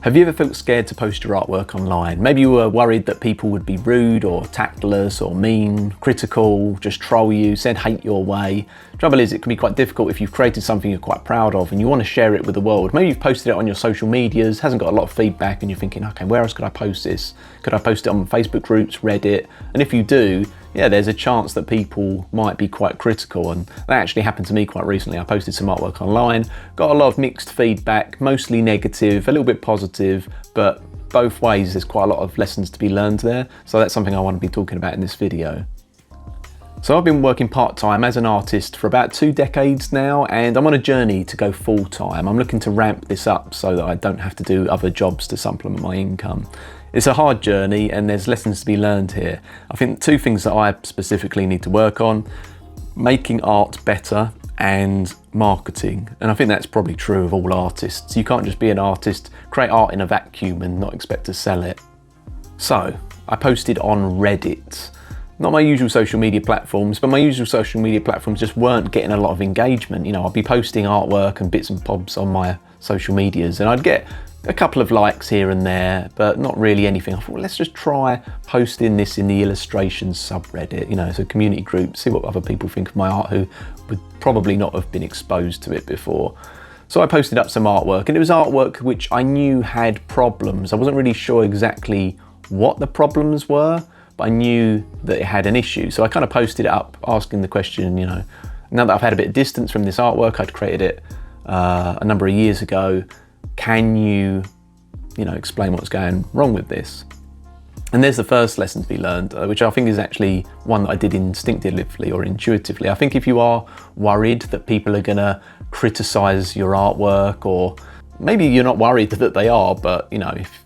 Have you ever felt scared to post your artwork online? Maybe you were worried that people would be rude or tactless or mean, critical, just troll you, send hate your way. Trouble is, it can be quite difficult if you've created something you're quite proud of and you want to share it with the world. Maybe you've posted it on your social medias, hasn't got a lot of feedback, and you're thinking, okay, where else could I post this? Could I post it on Facebook groups, Reddit? And if you do, yeah, there's a chance that people might be quite critical, and that actually happened to me quite recently. I posted some artwork online, got a lot of mixed feedback, mostly negative, a little bit positive, but both ways there's quite a lot of lessons to be learned there. So that's something I want to be talking about in this video. So I've been working part-time as an artist for about 2 decades now, and I'm on a journey to go full-time. I'm looking to ramp this up so that I don't have to do other jobs to supplement my income. It's a hard journey and there's lessons to be learned here. I think 2 things that I specifically need to work on: making art better and marketing. And I think that's probably true of all artists. You can't just be an artist, create art in a vacuum and not expect to sell it. So I posted on Reddit. Not my usual social media platforms, but my usual social media platforms just weren't getting a lot of engagement. You know, I'd be posting artwork and bits and bobs on my social medias and I'd get a couple of likes here and there, but not really anything. I thought, well, let's just try posting this in the illustrations subreddit, you know, so community group, see what other people think of my art who would probably not have been exposed to it before. So I posted up some artwork, and it was artwork which I knew had problems. I wasn't really sure exactly what the problems were, but I knew that it had an issue. So I kind of posted it up asking the question, you know, now that I've had a bit of distance from this artwork, I'd created it a number of years ago, can you know, explain what's going wrong with this? And there's the first lesson to be learned, which I think is actually one that I did instinctively or intuitively. I think if you are worried that people are gonna criticize your artwork, or maybe you're not worried that they are, but you know, if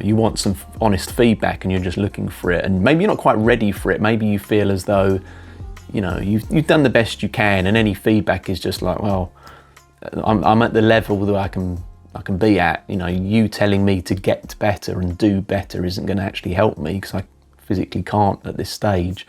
you want some honest feedback and you're just looking for it, and maybe you're not quite ready for it, maybe you feel as though, you know, you've done the best you can, and any feedback is just like, well, I'm at the level that I can be at, you know, you telling me to get better and do better isn't going to actually help me because I physically can't at this stage.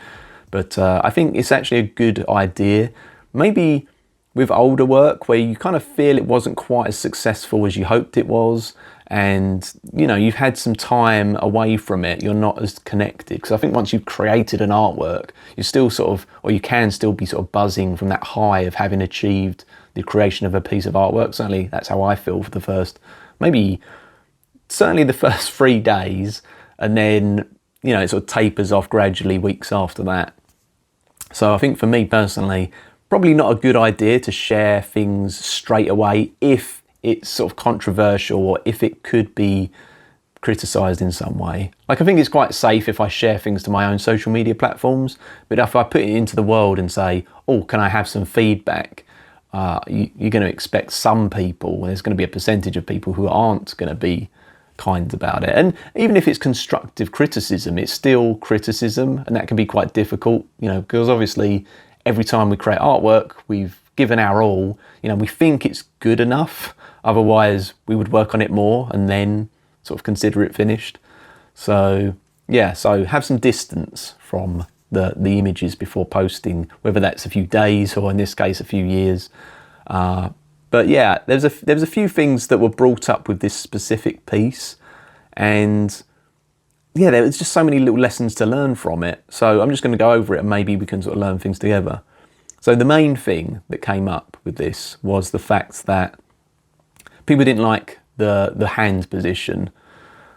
But I think it's actually a good idea, maybe with older work where you kind of feel it wasn't quite as successful as you hoped it was, and you know, you've had some time away from it, you're not as connected, because I think once you've created an artwork, you're still sort of, or you can still be sort of buzzing from that high of having achieved the creation of a piece of artwork. Certainly that's how I feel for the first, certainly the first 3 days, and then, you know, it sort of tapers off gradually weeks after that. So I think for me personally, probably not a good idea to share things straight away if it's sort of controversial or if it could be criticised in some way. Like, I think it's quite safe if I share things to my own social media platforms, but if I put it into the world and say, oh, can I have some feedback? You're going to expect some people, there's going to be a percentage of people who aren't going to be kind about it. And even if it's constructive criticism, it's still criticism, and that can be quite difficult, you know, because obviously every time we create artwork, we've given our all, you know, we think it's good enough, otherwise we would work on it more and then sort of consider it finished. So yeah, so have some distance from the images before posting, whether that's a few days or in this case a few years. But yeah, there's a few things that were brought up with this specific piece, and yeah, there was just so many little lessons to learn from it. So I'm just going to go over it and maybe we can sort of learn things together. So the main thing that came up with this was the fact that people didn't like the hand position.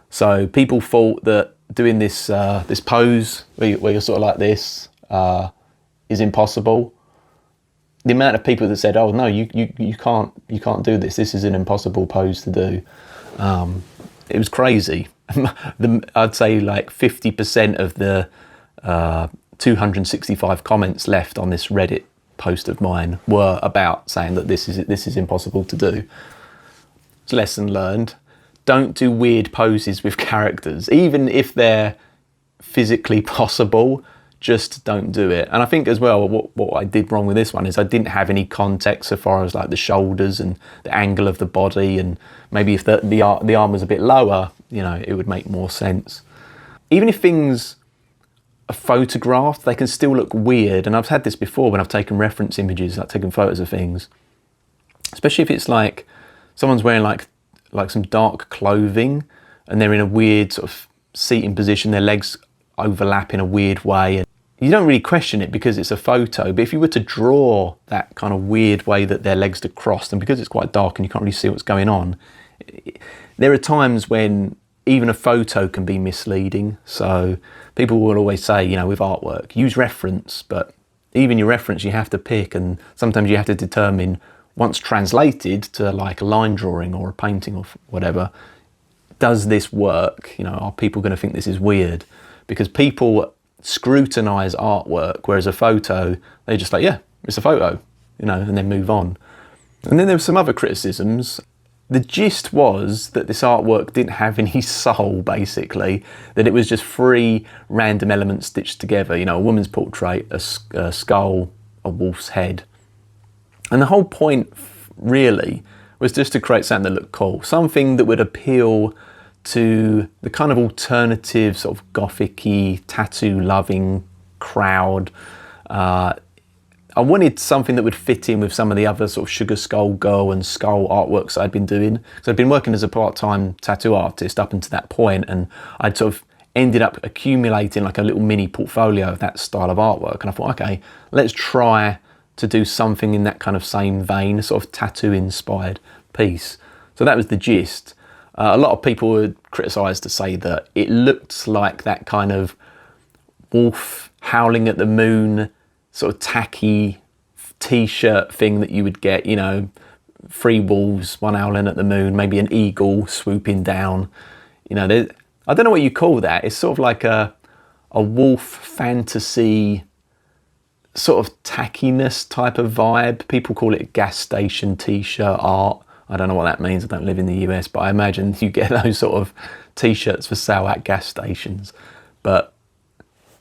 So people thought that doing this this pose where you're sort of like this is impossible. The amount of people that said, "Oh no, you can't do this. This is an impossible pose to do." It was crazy. I'd say like 50% of the 265 comments left on this Reddit post of mine were about saying that this is impossible to do. It's a lesson learned. Don't do weird poses with characters, even if they're physically possible. Just don't do it. And I think as well, what I did wrong with this one is I didn't have any context so far as like the shoulders and the angle of the body, and maybe if the arm was a bit lower, you know, it would make more sense. Even if things are photographed, they can still look weird. And I've had this before when I've taken reference images, like taken photos of things, especially if it's like someone's wearing like like some dark clothing, and they're in a weird sort of seating position, their legs overlap in a weird way. And you don't really question it because it's a photo, but if you were to draw that kind of weird way that their legs are crossed, and because it's quite dark and you can't really see what's going on, there are times when even a photo can be misleading. So people will always say, you know, with artwork, use reference, but even your reference you have to pick, and sometimes you have to determine, once translated to like a line drawing or a painting or whatever, does this work? You know, are people going to think this is weird? Because people scrutinize artwork, whereas a photo, they just like, yeah, it's a photo, you know, and then move on. And then there were some other criticisms. The gist was that this artwork didn't have any soul, basically, that it was just 3 random elements stitched together, you know, a woman's portrait, a skull, a wolf's head. And the whole point really was just to create something that looked cool, something that would appeal to the kind of alternative, sort of gothic-y, tattoo-loving crowd. I wanted something that would fit in with some of the other sort of Sugar Skull Girl and Skull artworks I'd been doing. So I'd been working as a part-time tattoo artist up until that point, and I'd sort of ended up accumulating like a little mini portfolio of that style of artwork. And I thought, okay, let's try to do something in that kind of same vein, a sort of tattoo-inspired piece. So that was the gist. A lot of people would criticise to say that it looked like that kind of wolf howling at the moon, sort of tacky t-shirt thing that you would get, you know, 3 wolves, 1 howling at the moon, maybe an eagle swooping down. You know, I don't know what you call that. It's sort of like a wolf fantasy sort of tackiness type of vibe. People call it gas station t-shirt art. I don't know what that means. I don't live in the US, but I imagine you get those sort of t-shirts for sale at gas stations. But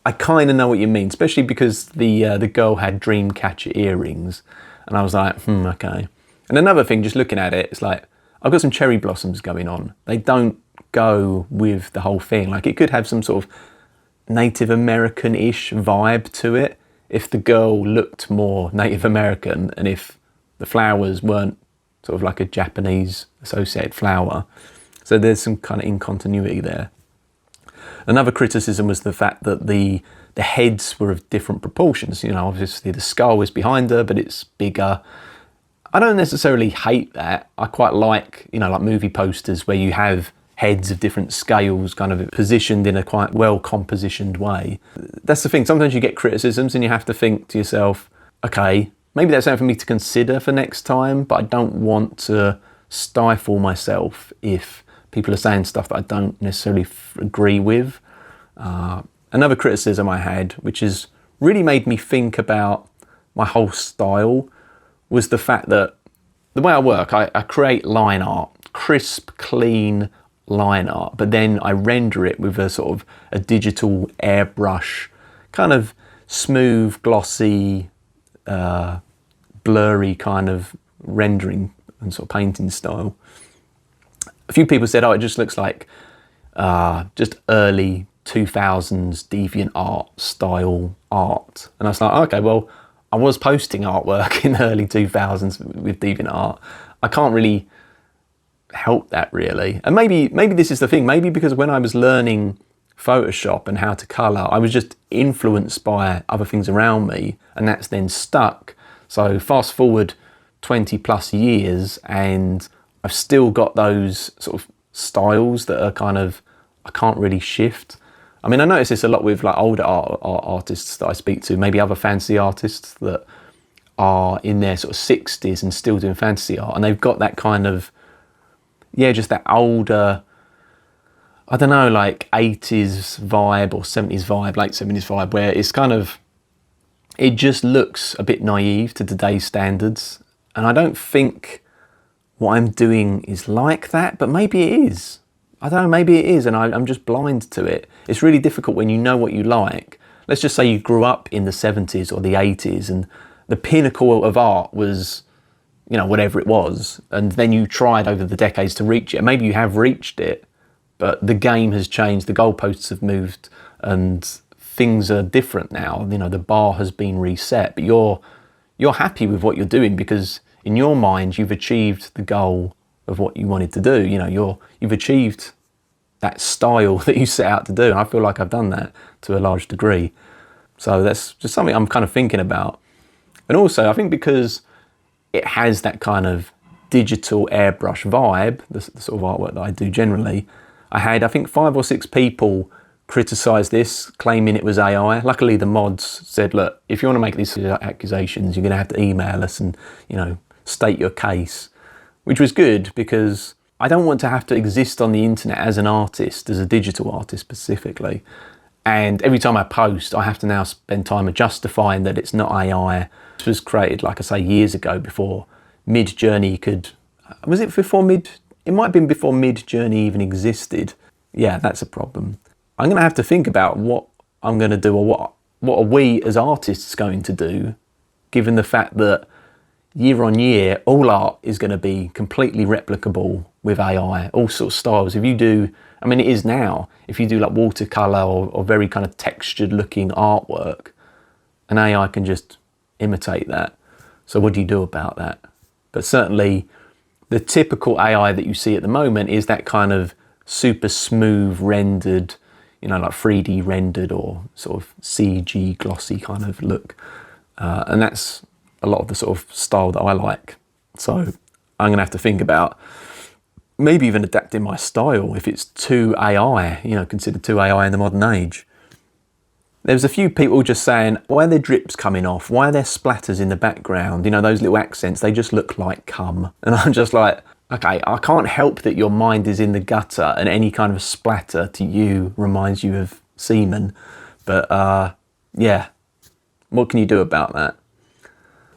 I kind of know what you mean, especially because the girl had dream catcher earrings, and I was like, okay. And another thing, just looking at it, it's like, I've got some cherry blossoms going on. They don't go with the whole thing. Like, it could have some sort of Native American-ish vibe to it if the girl looked more Native American, and if the flowers weren't sort of like a Japanese associated flower. So there's some kind of incontinuity there. Another criticism was the fact that the heads were of different proportions. You know, obviously the skull is behind her, but it's bigger. I don't necessarily hate that. I quite like, you know, like movie posters where you have heads of different scales kind of positioned in a quite well compositioned way. That's the thing. Sometimes you get criticisms and you have to think to yourself, okay, maybe that's something for me to consider for next time, but I don't want to stifle myself if people are saying stuff that I don't necessarily agree with. Another criticism I had, which has really made me think about my whole style, was the fact that the way I work, I create line art, crisp, clean line art, but then I render it with a sort of a digital airbrush, kind of smooth, glossy, blurry kind of rendering and sort of painting style. A few people said, oh, it just looks like just early 2000s DeviantArt style art. And I was like, okay, well, I was posting artwork in the early 2000s with DeviantArt. I can't really help that really. And maybe this is the thing, maybe because when I was learning Photoshop and how to colour, I was just influenced by other things around me, and that's then stuck. So fast forward 20 plus years and I've still got those sort of styles that are kind of, I can't really shift. I mean, I notice this a lot with like older artists that I speak to, maybe other fantasy artists that are in their sort of 60s and still doing fantasy art, and they've got that kind of, yeah, just that older, I don't know, like 80s vibe or 70s vibe, late 70s vibe, where it's kind of, it just looks a bit naive to today's standards. And I don't think what I'm doing is like that, but maybe it is. I don't know, maybe it is, and I'm just blind to it. It's really difficult when you know what you like. Let's just say you grew up in the 70s or the 80s and the pinnacle of art was, you know, whatever it was, and then you tried over the decades to reach it. Maybe you have reached it, but the game has changed, the goalposts have moved, and things are different now. You know, the bar has been reset, but you're happy with what you're doing because in your mind you've achieved the goal of what you wanted to do. You know, you've achieved that style that you set out to do. And I feel like I've done that to a large degree. So that's just something I'm kind of thinking about. And also, I think because it has that kind of digital airbrush vibe, the sort of artwork that I do generally, I had, I think, 5 or 6 people criticise this, claiming it was AI. Luckily, the mods said, look, if you want to make these accusations, you're going to have to email us and, you know, state your case, which was good because I don't want to have to exist on the internet as an artist, as a digital artist specifically. And every time I post, I have to now spend time justifying that it's not AI. This was created, like I say, years ago, before Mid-Journey could... Was it before Mid... It might have been before Mid-Journey even existed. Yeah, that's a problem. I'm going to have to think about what I'm going to do, or what are we as artists going to do, given the fact that year on year, all art is going to be completely replicable with AI, all sorts of styles. If you do, I mean, it is now, if you do like watercolour or very kind of textured looking artwork, an AI can just imitate that. So what do you do about that? But certainly the typical AI that you see at the moment is that kind of super smooth rendered, you know, like 3D rendered or sort of CG glossy kind of look. And that's a lot of the sort of style that I like. So I'm going to have to think about maybe even adapting my style if it's too AI, you know, considered too AI in the modern age. There was a few people just saying, why are there drips coming off? Why are there splatters in the background? You know, those little accents, they just look like cum. And I'm just like, okay, I can't help that your mind is in the gutter and any kind of splatter to you reminds you of semen. But yeah, what can you do about that?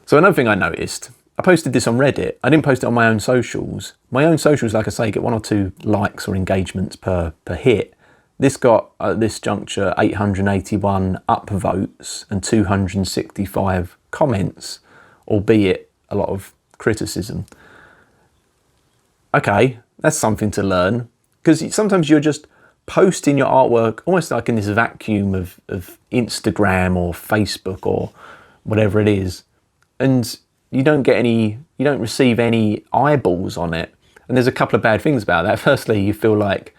So another thing I noticed, I posted this on Reddit. I didn't post it on my own socials. My own socials, like I say, get 1 or 2 likes or engagements per hit. This got, at this juncture, 881 upvotes and 265 comments, albeit a lot of criticism. Okay, that's something to learn, because sometimes you're just posting your artwork almost like in this vacuum of Instagram or Facebook or whatever it is, and you don't receive any eyeballs on it. And there's a couple of bad things about that. Firstly, you feel like,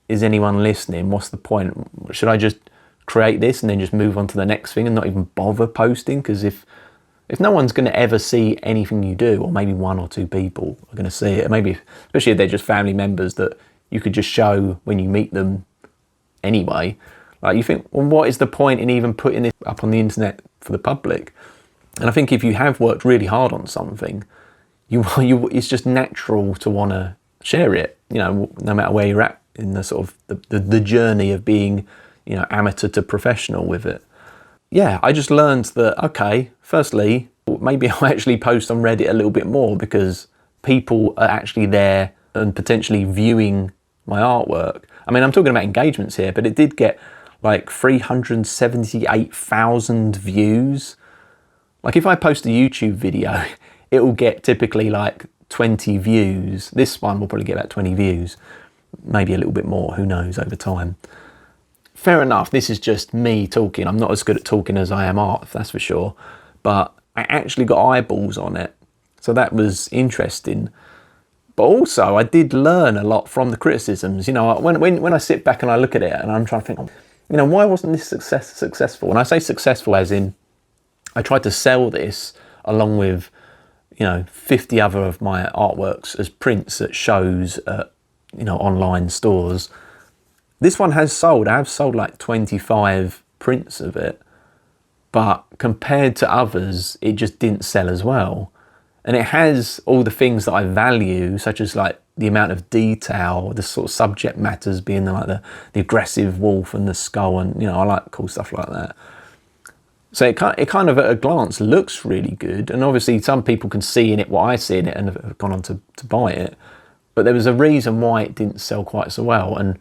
is anyone listening? What's the point? Should I just create this and then just move on to the next thing and not even bother posting? Because if no one's going to ever see anything you do, or maybe 1 or 2 people are going to see it, maybe especially if they're just family members that you could just show when you meet them anyway, like you think, well, what is the point in even putting this up on the internet for the public? And I think if you have worked really hard on something, it's just natural to want to share it, you know, no matter where you're at in the sort of the journey of being, you know, amateur to professional with it. Yeah, I just learned that, okay, firstly, maybe I'll actually post on Reddit a little bit more because people are actually there and potentially viewing my artwork. I mean, I'm talking about engagements here, but it did get like 378,000 views. Like if I post a YouTube video, it will get typically like 20 views. This one will probably get about 20 views, maybe a little bit more, who knows, over time. Fair enough, this is just me talking. I'm not as good at talking as I am art, that's for sure. But I actually got eyeballs on it. So that was interesting. But also, I did learn a lot from the criticisms. You know, when I sit back and I look at it and I'm trying to think, you know, why wasn't this successful? And I say successful as in, I tried to sell this along with, you know, 50 other of my artworks as prints at shows at, you know, online stores. This one has sold. I have sold like 25 prints of it, but compared to others, it just didn't sell as well. And it has all the things that I value, such as like the amount of detail, the sort of subject matters being like the aggressive wolf and the skull, and, you know, I like cool stuff like that. So it kind of at a glance looks really good, and obviously some people can see in it what I see in it and have gone on to buy it. But there was a reason why it didn't sell quite so well, and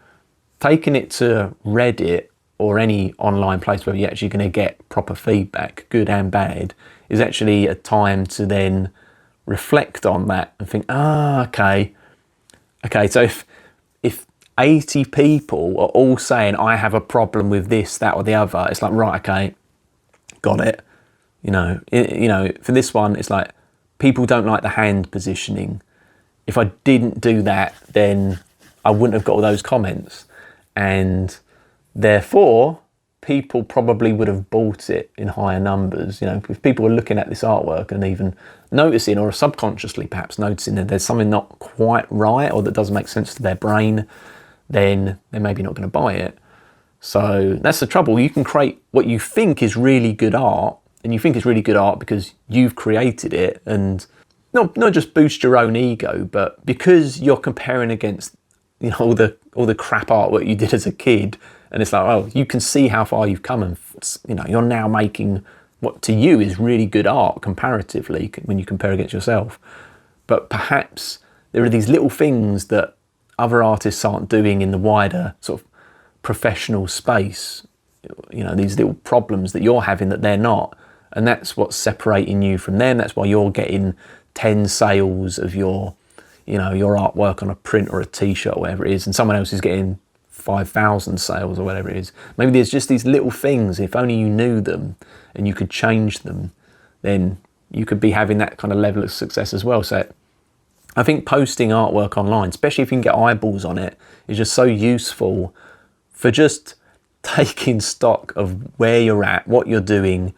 taking it to Reddit or any online place where you're actually going to get proper feedback, good and bad, is actually a time to then reflect on that and think, okay, so if 80 people are all saying I have a problem with this, that or the other, it's like, right, okay, got it. You know, for this one, it's like people don't like the hand positioning. if I didn't do that, then I wouldn't have got all those comments. And therefore, people probably would have bought it in higher numbers. You know, if people were looking at this artwork and even noticing, or subconsciously perhaps noticing that there's something not quite right or that doesn't make sense to their brain, then they're maybe not going to buy it. So that's the trouble. You can create what you think is really good art, and you think it's really good art because you've created it, and not just boost your own ego, but because you're comparing against, you know, all the crap artwork you did as a kid, and it's like, oh, you can see how far you've come, and you know, you're now making what to you is really good art comparatively when you compare against yourself. But perhaps there are these little things that other artists aren't doing in the wider sort of professional space, you know, these little problems that you're having that they're not, and that's what's separating you from them. That's why you're getting 10 sales of your, you know, your artwork on a print or a t-shirt or whatever it is, and someone else is getting 5,000 sales or whatever it is. Maybe there's just these little things, if only you knew them and you could change them, then you could be having that kind of level of success as well. So I think posting artwork online, especially if you can get eyeballs on it, is just so useful for just taking stock of where you're at, what you're doing,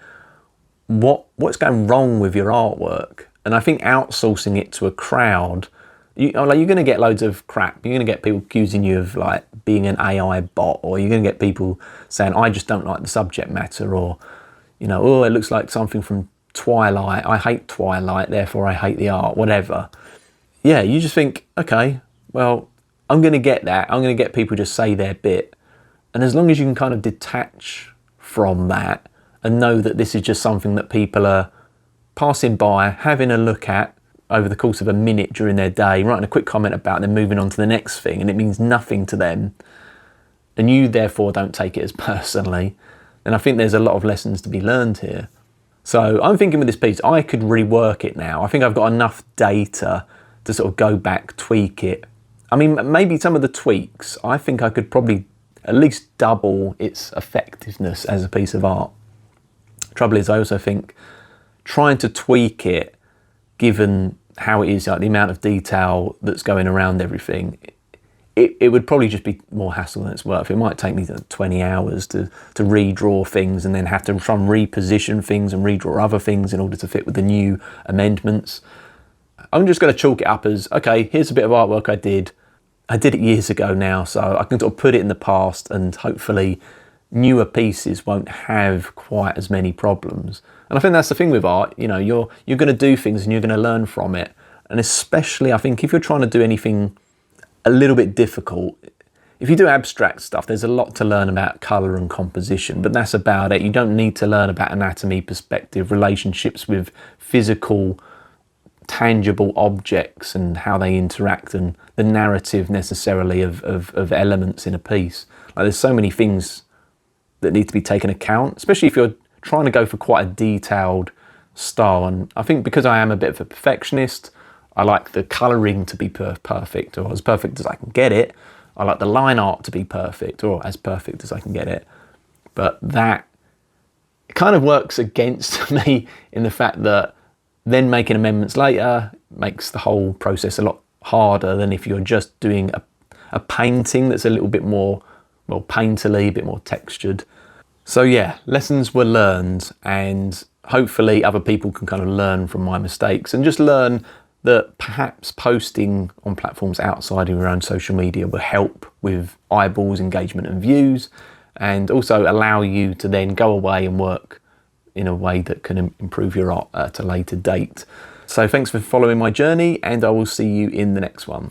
what's going wrong with your artwork. And I think outsourcing it to a crowd, you're going to get loads of crap. You're going to get people accusing you of like being an AI bot, or you're going to get people saying, I just don't like the subject matter, or, you know, oh, it looks like something from Twilight. I hate Twilight, therefore I hate the art, whatever. Yeah, you just think, okay, well, I'm going to get that. I'm going to get people just say their bit. And as long as you can kind of detach from that and know that this is just something that people are passing by, having a look at over the course of a minute during their day, writing a quick comment about, and then moving on to the next thing, and it means nothing to them, and you therefore don't take it as personally, then I think there's a lot of lessons to be learned here. So I'm thinking with this piece, I could rework it now. I think I've got enough data to sort of go back, tweak it. I mean, maybe some of the tweaks, I think I could probably at least double its effectiveness as a piece of art. Trouble is, I also think trying to tweak it, given how it is, like the amount of detail that's going around everything, it would probably just be more hassle than it's worth. It might take me 20 hours to redraw things, and then have to try and reposition things and redraw other things in order to fit with the new amendments. I'm just going to chalk it up as, okay, here's a bit of artwork I did it years ago now, so I can sort of put it in the past, and hopefully newer pieces won't have quite as many problems. And I think that's the thing with art, you know, you're going to do things and you're going to learn from it. And especially, I think, if you're trying to do anything a little bit difficult, if you do abstract stuff, there's a lot to learn about colour and composition, but that's about it. You don't need to learn about anatomy, perspective, relationships with physical, tangible objects and how they interact, and the narrative necessarily of elements in a piece. Like, there's so many things that need to be taken account, especially if you're trying to go for quite a detailed style. And I think because I am a bit of a perfectionist, I like the colouring to be perfect, or as perfect as I can get it. I like the line art to be perfect, or as perfect as I can get it. But that kind of works against me in the fact that then making amendments later makes the whole process a lot harder than if you're just doing a painting that's a little bit more, well, painterly, a bit more textured. So yeah, lessons were learned, and hopefully other people can kind of learn from my mistakes and just learn that perhaps posting on platforms outside of your own social media will help with eyeballs, engagement and views, and also allow you to then go away and work in a way that can improve your art at a later date. So thanks for following my journey, and I will see you in the next one.